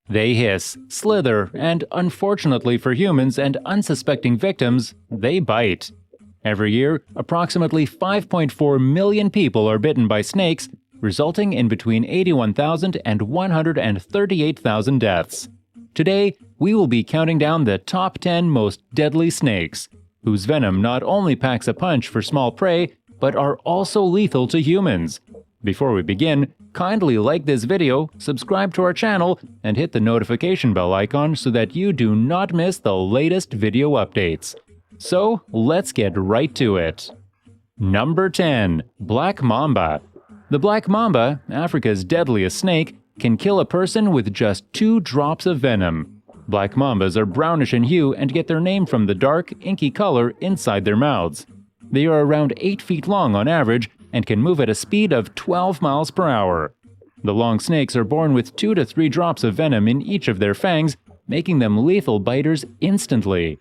They hiss, slither, and unfortunately for humans and unsuspecting victims, they bite. Every year, approximately 5.4 million people are bitten by snakes, resulting in between 81,000 and 138,000 deaths. Today, we will be counting down the top 10 most deadly snakes, whose venom not only packs a punch for small prey, but are also lethal to humans. Before we begin, kindly like this video, subscribe to our channel, and hit the notification bell icon so that you do not miss the latest video updates. So, let's get right to it. Number 10. Black Mamba. The black mamba, Africa's deadliest snake, can kill a person with just 2 drops of venom. Black mambas are brownish in hue and get their name from the dark, inky color inside their mouths. They are around 8 feet long on average and can move at a speed of 12 miles per hour. The long snakes are born with 2 to 3 drops of venom in each of their fangs, making them lethal biters instantly.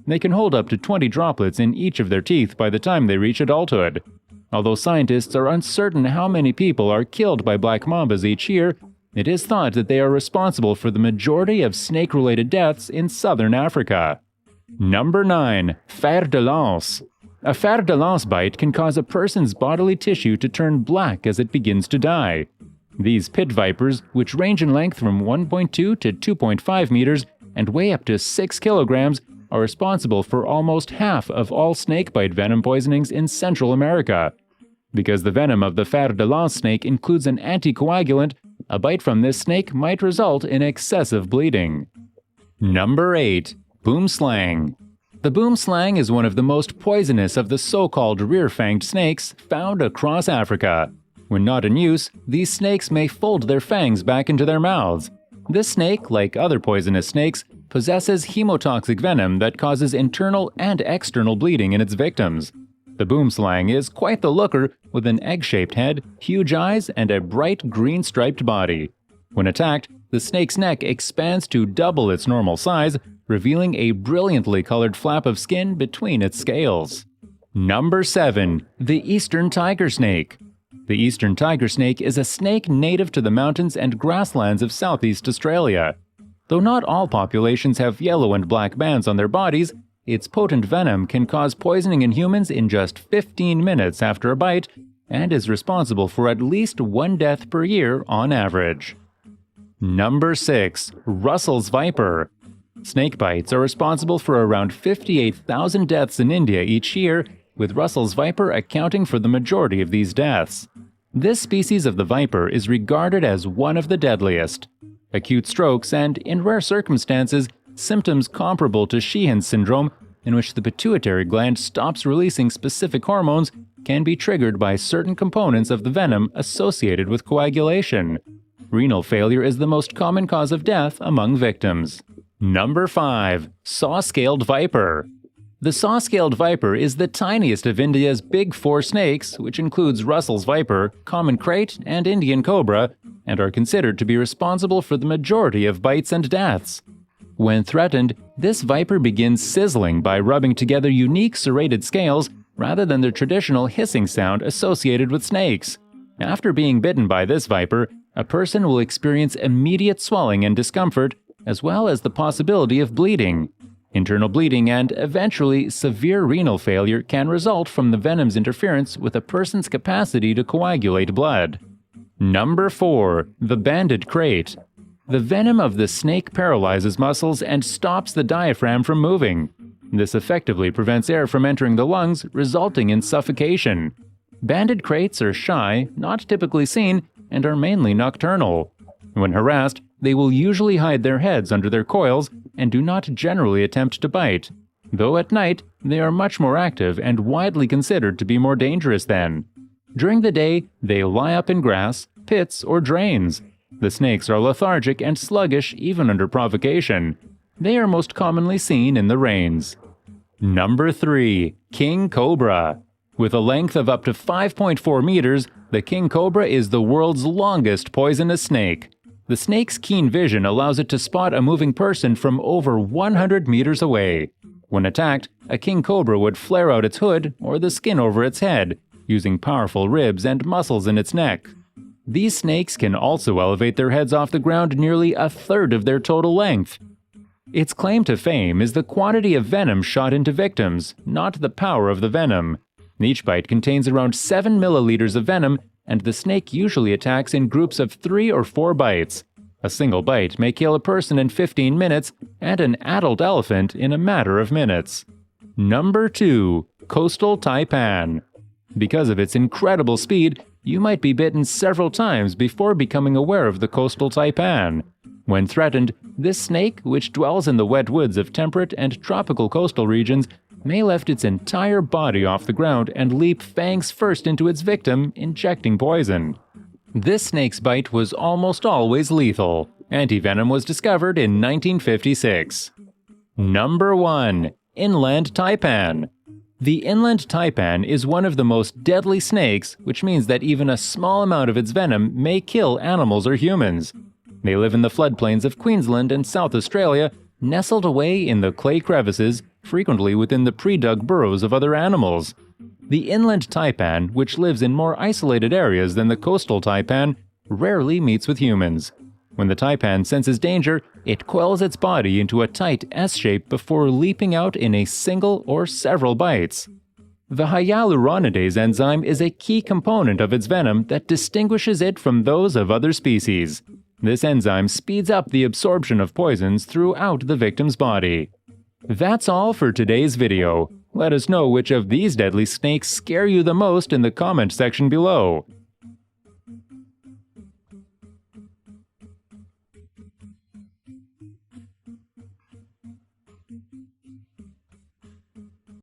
They can hold up to 20 droplets in each of their teeth by the time they reach adulthood. Although scientists are uncertain how many people are killed by black mambas each year, it is thought that they are responsible for the majority of snake-related deaths in southern Africa. Number 9. Fer de lance. A fer de lance bite can cause a person's bodily tissue to turn black as it begins to die. These pit vipers, which range in length from 1.2 to 2.5 meters and weigh up to 6 kilograms, are responsible for almost half of all snakebite venom poisonings in Central America. Because the venom of the fer de lance snake includes an anticoagulant, a bite from this snake might result in excessive bleeding. Number 8. Boomslang. The boomslang is one of the most poisonous of the so-called rear-fanged snakes found across Africa. When not in use, these snakes may fold their fangs back into their mouths. This snake, like other poisonous snakes, possesses hemotoxic venom that causes internal and external bleeding in its victims. The boomslang is quite the looker, with an egg-shaped head, huge eyes, and a bright green striped body. When attacked, the snake's neck expands to double its normal size, revealing a brilliantly colored flap of skin between its scales. Number 7. The Eastern Tiger Snake. The Eastern Tiger Snake is a snake native to the mountains and grasslands of Southeast Australia. Though not all populations have yellow and black bands on their bodies, its potent venom can cause poisoning in humans in just 15 minutes after a bite and is responsible for at least 1 death per year on average. Number 6. Russell's Viper. Snake bites are responsible for around 58,000 deaths in India each year, with Russell's Viper accounting for the majority of these deaths. This species of the viper is regarded as one of the deadliest. Acute strokes and, in rare circumstances, symptoms comparable to Sheehan's syndrome, in which the pituitary gland stops releasing specific hormones, can be triggered by certain components of the venom associated with coagulation. Renal failure is the most common cause of death among victims. Number 5. Sawscale Viper. The Sawscale Viper is the tiniest of India's big 4 snakes, which includes Russell's Viper, common krait, and Indian Cobra, and are considered to be responsible for the majority of bites and deaths. When threatened, this viper begins sizzling by rubbing together unique serrated scales rather than the traditional hissing sound associated with snakes. After being bitten by this viper, a person will experience immediate swelling and discomfort, as well as the possibility of bleeding. Internal bleeding and, eventually, severe renal failure can result from the venom's interference with a person's capacity to coagulate blood. Number 4. The banded krait. The venom of the snake paralyzes muscles and stops the diaphragm from moving. This effectively prevents air from entering the lungs, resulting in suffocation. Banded kraits are shy, not typically seen, and are mainly nocturnal. When harassed, they will usually hide their heads under their coils and do not generally attempt to bite, though at night they are much more active and widely considered to be more dangerous than. During the day, they lie up in grass, pits, or drains. The snakes are lethargic and sluggish even under provocation. They are most commonly seen in the rains. Number 3. King Cobra. With a length of up to 5.4 meters, the king cobra is the world's longest poisonous snake. The snake's keen vision allows it to spot a moving person from over 100 meters away. When attacked, a king cobra would flare out its hood or the skin over its head, using powerful ribs and muscles in its neck. These snakes can also elevate their heads off the ground nearly a third of their total length. Its claim to fame is the quantity of venom shot into victims, not the power of the venom. Each bite contains around 7 milliliters of venom, and the snake usually attacks in groups of 3 or 4 bites. A single bite may kill a person in 15 minutes and an adult elephant in a matter of minutes. Number 2. Coastal Taipan. Because of its incredible speed, you might be bitten several times before becoming aware of the coastal taipan. When threatened, this snake, which dwells in the wet woods of temperate and tropical coastal regions, may lift its entire body off the ground and leap fangs first into its victim, injecting poison. This snake's bite was almost always lethal. Antivenom was discovered in 1956. Number 1. Inland Taipan. The inland taipan is one of the most deadly snakes, which means that even a small amount of its venom may kill animals or humans. They live in the floodplains of Queensland and South Australia, nestled away in the clay crevices, frequently within the pre-dug burrows of other animals. The inland taipan, which lives in more isolated areas than the coastal taipan, rarely meets with humans. When the taipan senses danger, it coils its body into a tight S-shape before leaping out in a single or several bites. The hyaluronidase enzyme is a key component of its venom that distinguishes it from those of other species. This enzyme speeds up the absorption of poisons throughout the victim's body. That's all for today's video. Let us know which of these deadly snakes scare you the most in the comment section below.